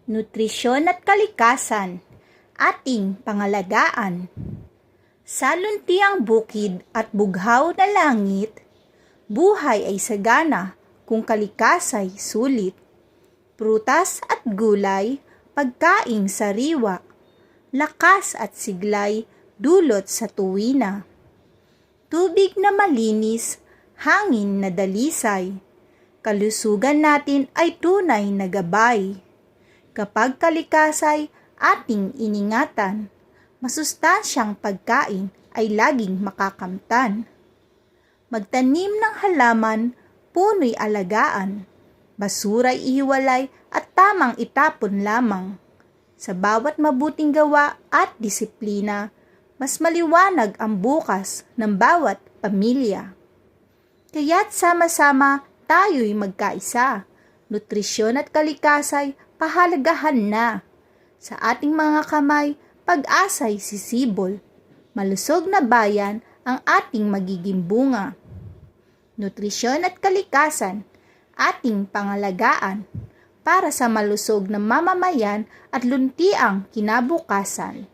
Nutrisyon at kalikasan, ating pangalagaan. Sa luntiang bukid at bughaw na langit, buhay ay sagana kung kalikasay sulit. Prutas at gulay, pagkaing sariwa, lakas at siglay, dulot sa tuwina. Tubig na malinis, hangin na dalisay, kalusugan natin ay tunay na gabay. Kapag kalikasay ating iningatan, masustansyang pagkain ay laging makakamtan. Magtanim ng halaman, puno'y alagaan, basura'y ihiwalay at tamang itapon lamang. Sa bawat mabuting gawa at disiplina, mas maliwanag ang bukas ng bawat pamilya. Kaya't sama-sama tayo'y magkaisa. Nutrisyon at kalikasay, pahalagahan na. Sa ating mga kamay, pag-asa'y sisibol. Malusog na bayan ang ating magiging bunga. Nutrisyon at kalikasan, ating pangalagaan para sa malusog na mamamayan at luntiang kinabukasan.